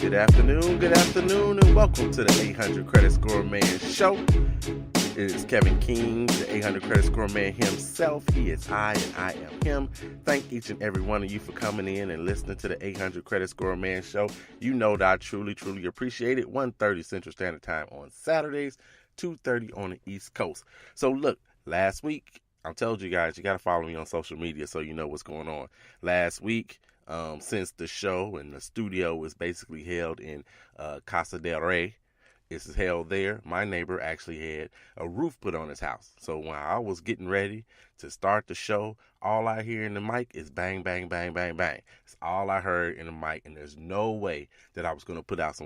Good afternoon, and welcome to the 800 Credit Score Man Show. It is Kevin King, the 800 Credit Score Man himself. He is I, and I am him. Thank each and every one of you for coming in and listening to the 800 Credit Score Man Show. You know that I truly appreciate it. 1:30 Central Standard Time on Saturdays, 2:30 on the East Coast. So look, last week, I told you guys, you got to follow me on social media so you know what's going on. Last week, since the show and the studio was basically held in Casa del Rey, it's held there, my neighbor actually had a roof put on his house. So when I was getting ready to start the show, all I hear in the mic is bang, bang, bang, bang, bang. It's all I heard in the mic, and there's no way that I was going to put out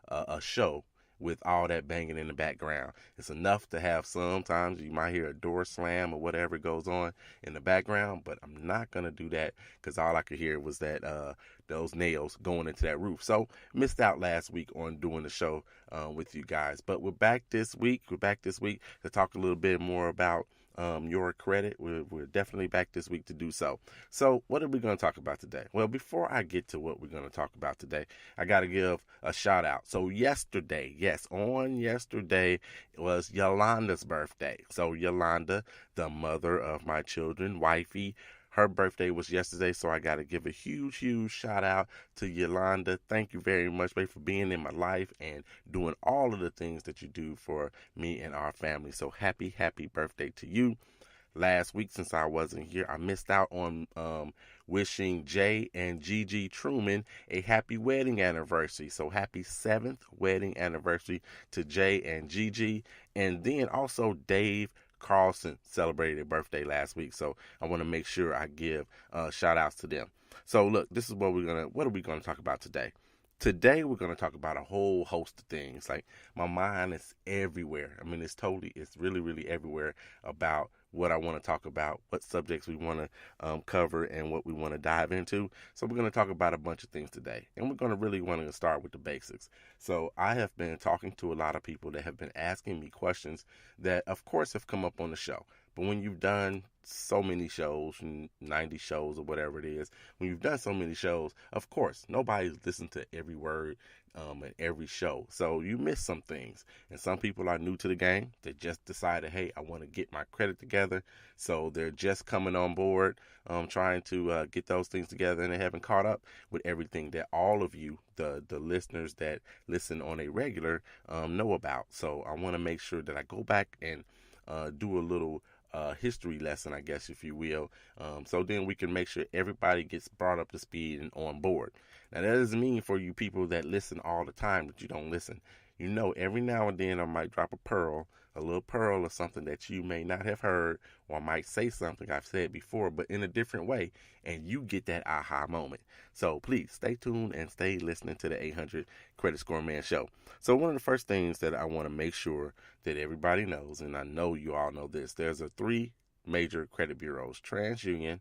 a show with all that banging in the background. It's enough to have sometimes you might hear a door slam or whatever goes on in the background, but I'm not going to do that because all I could hear was that those nails going into that roof. So missed out last week on doing the show with you guys, but we're back this week. To talk a little bit more about your credit. We're definitely back this week to do so. So what are we going to talk about today? Well, before I get to what we're going to talk about today, I got to give a shout out. So yesterday was Yolanda's birthday. So Yolanda, the mother of my children, wifey, her birthday was yesterday, so I got to give a huge shout out to Yolanda. Thank you very much, babe, for being in my life and doing all of the things that you do for me and our family. So happy birthday to you. Last week, since I wasn't here, I missed out on wishing Jay and Gigi Truman a happy wedding anniversary. So happy 7th wedding anniversary to Jay and Gigi. And then also Dave Carlson celebrated their birthday last week, so I want to make sure I give shout outs to them. So look, this is what are we gonna talk about today? Today we're gonna talk about a whole host of things. Like, my mind is everywhere. I mean, it's really everywhere about what I want to talk about, what subjects we want to cover, and what we want to dive into. So we're going to talk about a bunch of things today, and we're going to really want to start with the basics. So I have been talking to a lot of people that have been asking me questions that, of course, have come up on the show. But when you've done so many shows, 90 shows or whatever it is, when you've done so many shows, of course, nobody's listened to every word at every show. So you miss some things. And some people are new to the game. They just decided, hey, I want to get my credit together. So they're just coming on board, trying to get those things together, and they haven't caught up with everything that all of you, the listeners that listen on a regular, know about. So I want to make sure that I go back and do a little history lesson, I guess, if you will. So then we can make sure everybody gets brought up to speed and on board. Now, that doesn't mean for you people that listen all the time that you don't listen. You know, every now and then I might drop a little pearl or something that you may not have heard, or I might say something I've said before, but in a different way, and you get that aha moment. So please stay tuned and stay listening to the 800 Credit Score Man Show. So one of the first things that I want to make sure that everybody knows, and I know you all know this, there's three major credit bureaus: TransUnion,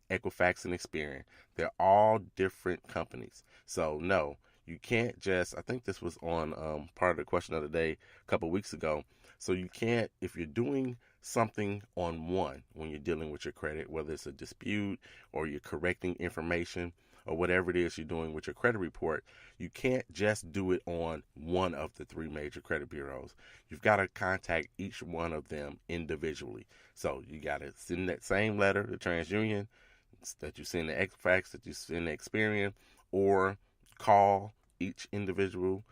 Equifax, and Experian. They're all different companies. So no, you can't just, I think this was on part of the question of the day a couple of weeks ago. So you can't, if you're doing something on one when you're dealing with your credit, whether it's a dispute or you're correcting information or whatever it is you're doing with your credit report, you can't just do it on one of the three major credit bureaus. You've got to contact each one of them individually. So you got to send that same letter to TransUnion that you send to Equifax, that you send to Experian, or call each individual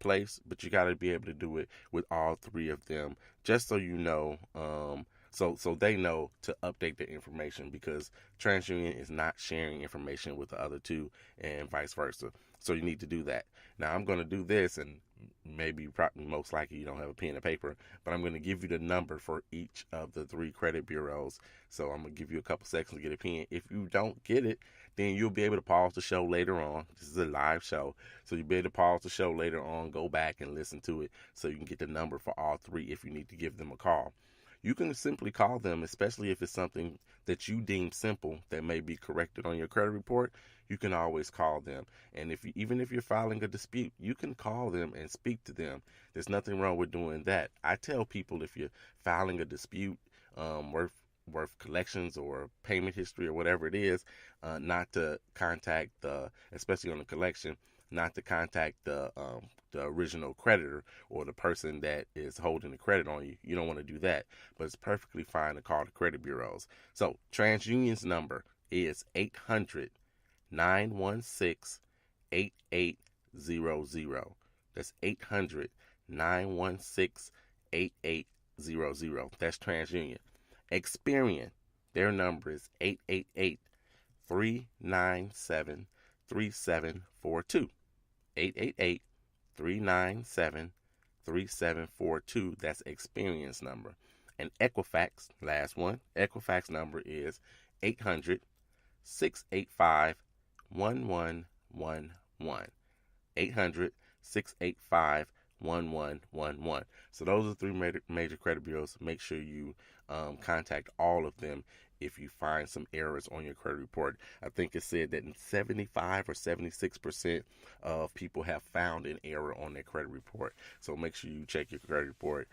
place, but you got to be able to do it with all three of them, just so you know, so they know to update their information, because TransUnion is not sharing information with the other two and vice versa. So you need to do that. Now I'm going to do this, and most likely you don't have a pen and paper, but I'm going to give you the number for each of the three credit bureaus. So I'm going to give you a couple seconds to get a pen. If you don't get it, then you'll be able to pause the show later on. This is a live show, so you'll be able to pause the show later on, go back and listen to it, so you can get the number for all three if you need to give them a call. You can simply call them, especially if it's something that you deem simple that may be corrected on your credit report. You can always call them. And even if you're filing a dispute, you can call them and speak to them. There's nothing wrong with doing that. I tell people, if you're filing a dispute, worth collections or payment history or whatever it is, not to contact especially on the collection, not to contact the original creditor or the person that is holding the credit on you. You don't want to do that, but it's perfectly fine to call the credit bureaus. So TransUnion's number is 800-916-8800. That's 800-916-8800. That's TransUnion. Experian, their number is 888-397-3742. 888-397-3742. That's Experian's number. And Equifax, last one, Equifax number is 800-685-1111. 800-685-1111. So those are three major credit bureaus. Make sure you contact all of them if you find some errors on your credit report. I think it said that 75 or 76% of people have found an error on their credit report. So make sure you check your credit report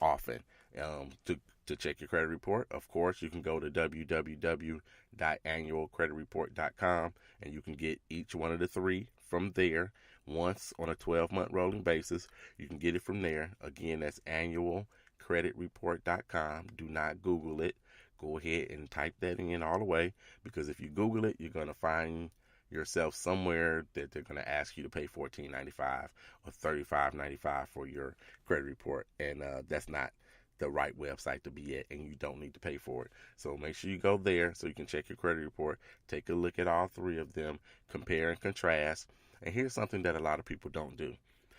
often. To check your credit report, of course, you can go to www.annualcreditreport.com and you can get each one of the three from there once on a 12-month rolling basis. You can get it from there. Again, that's annualcreditreport.com. Do not Google it. Go ahead and type that in all the way, because if you Google it, you're going to find yourself somewhere that they're going to ask you to pay $14.95 or $35.95 for your credit report. And that's not the right website to be at, and you don't need to pay for it. So make sure you go there so you can check your credit report, take a look at all three of them, compare and contrast. And here's something that a lot of people don't do.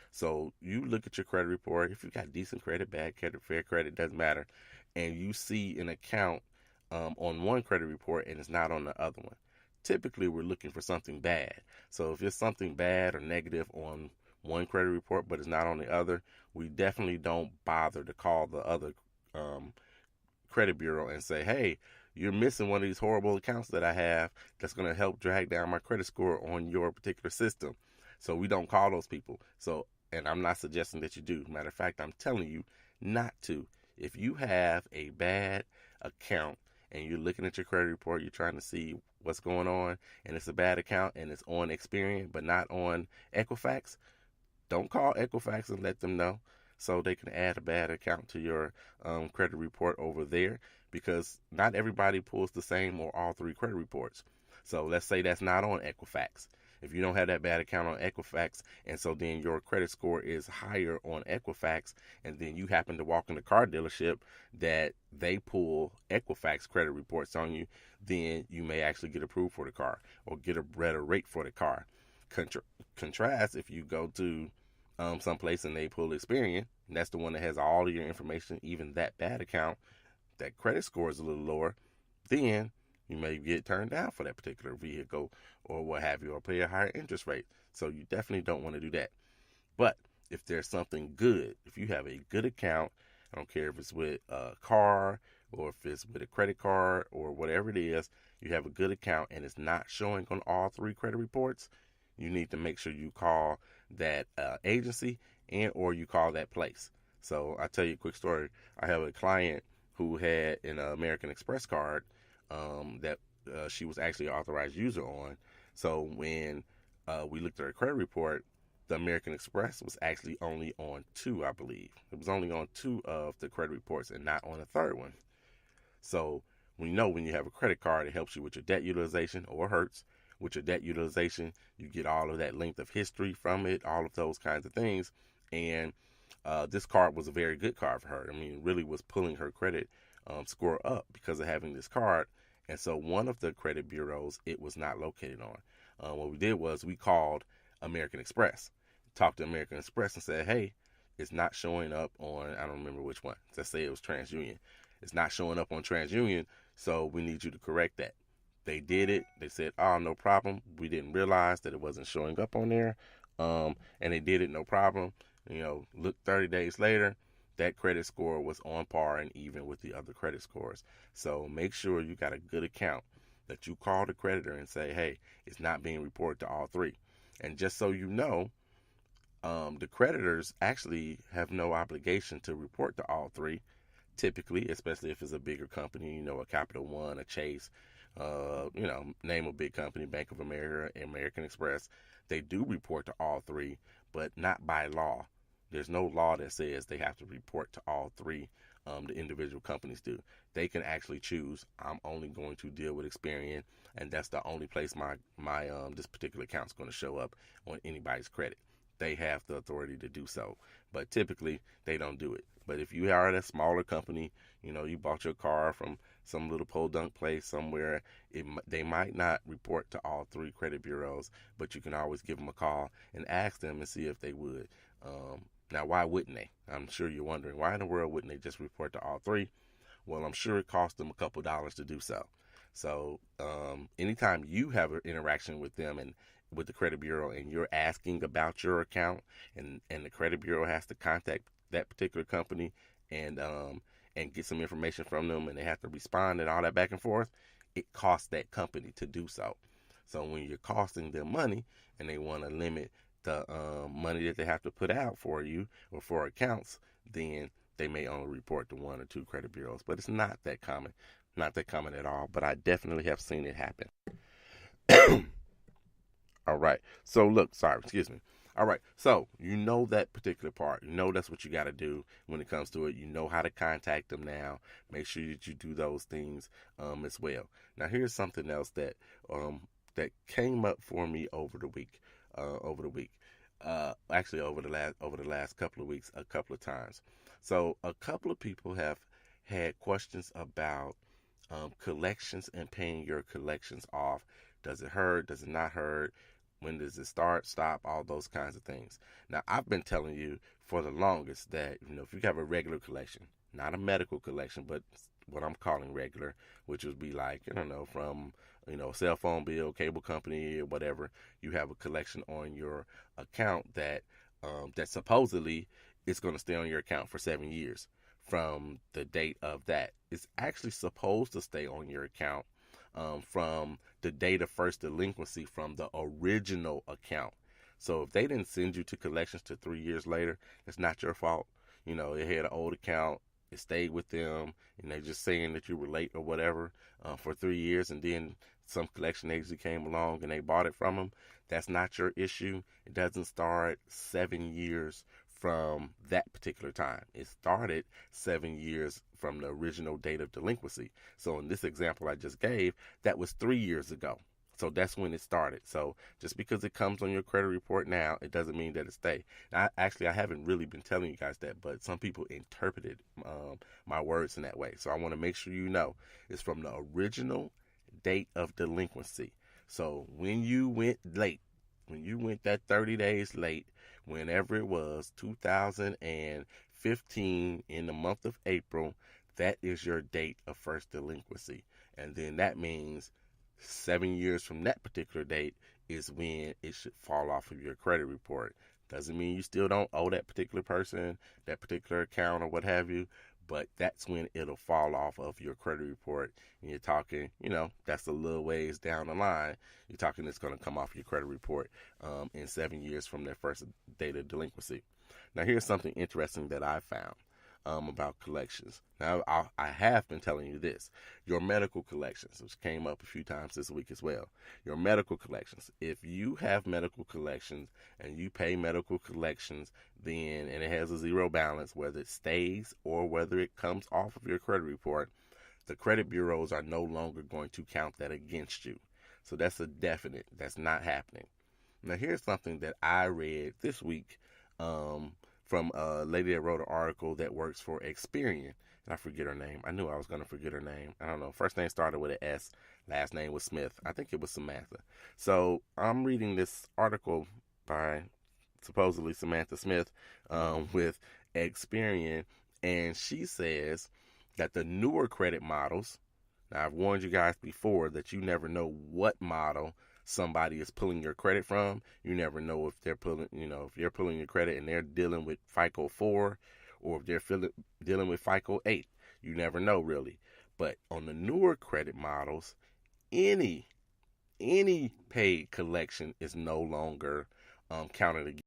So you look at your credit report. If you got decent credit, bad credit, fair credit, doesn't matter, and you see an account on one credit report and it's not on the other one. Typically, we're looking for something bad. So if it's something bad or negative on one credit report but it's not on the other, we definitely don't bother to call the other credit bureau and say, hey, you're missing one of these horrible accounts that I have that's going to help drag down my credit score on your particular system. So we don't call those people. And I'm not suggesting that you do. Matter of fact, I'm telling you not to. If you have a bad account and you're looking at your credit report, you're trying to see what's going on, and it's a bad account and it's on Experian but not on Equifax, don't call Equifax and let them know so they can add a bad account to your credit report over there, because not everybody pulls the same or all three credit reports. So let's say that's not on Equifax. If you don't have that bad account on Equifax, and so then your credit score is higher on Equifax, and then you happen to walk in the car dealership that they pull Equifax credit reports on you, then you may actually get approved for the car or get a better rate for the car. Contrast if you go to someplace and they pull Experian, and that's the one that has all of your information, even that bad account, that credit score is a little lower, then you may get turned down for that particular vehicle or what have you, or pay a higher interest rate. So you definitely don't want to do that. But if there's something good, if you have a good account, I don't care if it's with a car or if it's with a credit card or whatever it is, you have a good account and it's not showing on all three credit reports, you need to make sure you call that agency and or you call that place. So I'll tell you a quick story. I have a client who had an American Express card that she was actually an authorized user on. So when we looked at her credit report, the American Express was actually only on 2, I believe. It was only on 2 of the credit reports and not on the third one. So we know when you have a credit card, it helps you with your debt utilization, or hurts. With your debt utilization, you get all of that length of history from it, all of those kinds of things. And this card was a very good card for her. I mean, it really was pulling her credit score up because of having this card. And so one of the credit bureaus, it was not located on. What we did was we called American Express, talked to American Express and said, hey, it's not showing up on, I don't remember which one. Let's say it was TransUnion. It's not showing up on TransUnion, so we need you to correct that. They did it. They said, oh, no problem. We didn't realize that it wasn't showing up on there. And they did it, no problem. Look, 30 days later, that credit score was on par and even with the other credit scores. So make sure you got a good account, that you call the creditor and say, hey, it's not being reported to all three. And just so you know, the creditors actually have no obligation to report to all three. typically, especially if it's a bigger company, a Capital One, a Chase, name a big company, Bank of America, American Express, they do report to all three, but not by law. There's no law that says they have to report to all three. The individual companies do. They can actually choose. I'm only going to deal with Experian, and that's the only place my this particular account is going to show up on anybody's credit. They have the authority to do so, but typically they don't do it. But if you are at a smaller company, you bought your car from some little podunk place somewhere, they might not report to all three credit bureaus, but you can always give them a call and ask them and see if they would. Now, why wouldn't they? I'm sure you're wondering, why in the world wouldn't they just report to all three? Well, I'm sure it costs them a couple dollars to do so. So anytime you have an interaction with them and with the credit bureau and you're asking about your account and the credit bureau has to contact that particular company and get some information from them and they have to respond and all that back and forth, it costs that company to do so. So when you're costing them money and they want to limit the money that they have to put out for you or for accounts, then they may only report to one or two credit bureaus. But it's not that common. Not that common at all. But I definitely have seen it happen. All right. So look, excuse me. All right. So that particular part. That's what you got to do when it comes to it. You know how to contact them now. Make sure that you do those things as well. Now here's something else that came up for me over the week. Actually over the last couple of weeks, a couple of times. So a couple of people have had questions about collections and paying your collections off. Does it hurt? Does it not hurt? When does it start, stop, all those kinds of things. Now, I've been telling you for the longest that, if you have a regular collection, not a medical collection, but what I'm calling regular, which would be like, from, cell phone bill, cable company, or whatever, you have a collection on your account that supposedly is going to stay on your account for 7 years from the date of that. It's actually supposed to stay on your account from the date of first delinquency from the original account. So if they didn't send you to collections to 3 years later, it's not your fault. They had an old account, it stayed with them, and they're just saying that you were late or whatever for 3 years, and then some collection agency came along and they bought it from them. That's not your issue. It doesn't start 7 years from that particular time. It started 7 years from the original date of delinquency. So in this example I just gave, that was 3 years ago. So that's when it started. So just because it comes on your credit report now, it doesn't mean that it stays. Now, I haven't really been telling you guys that, but some people interpreted my words in that way. So I want to make sure it's from the original date of delinquency. So when you went late, when you went that 30 days late, whenever it was 2015 in the month of April, that is your date of first delinquency. And then that means 7 years from that particular date is when it should fall off of your credit report. Doesn't mean you still don't owe that particular person, that particular account or what have you, but that's when it'll fall off of your credit report. And you're talking, that's a little ways down the line. You're talking it's going to come off your credit report in 7 years from that first date of delinquency. Now, here's something interesting that I found about collections. Now, I have been telling you this. Your medical collections, which came up a few times this week as well. Your medical collections. If you have medical collections and you pay medical collections, and it has a zero balance, whether it stays or whether it comes off of your credit report, the credit bureaus are no longer going to count that against you. So that's a definite. That's not happening. Now, here's something that I read this week from a lady that wrote an article that works for Experian. And I forget her name. I knew I was going to forget her name. I don't know. First name started with an S. Last name was Smith. I think it was Samantha. So I'm reading this article by supposedly Samantha Smith with Experian. And she says that the newer credit models, now I've warned you guys before that you never know what model somebody is pulling your credit from. You never know if they're pulling, if you're pulling your credit and they're dealing with FICO 4 or if they're dealing with FICO 8. You never know really. But on the newer credit models, any paid collection is no longer counted against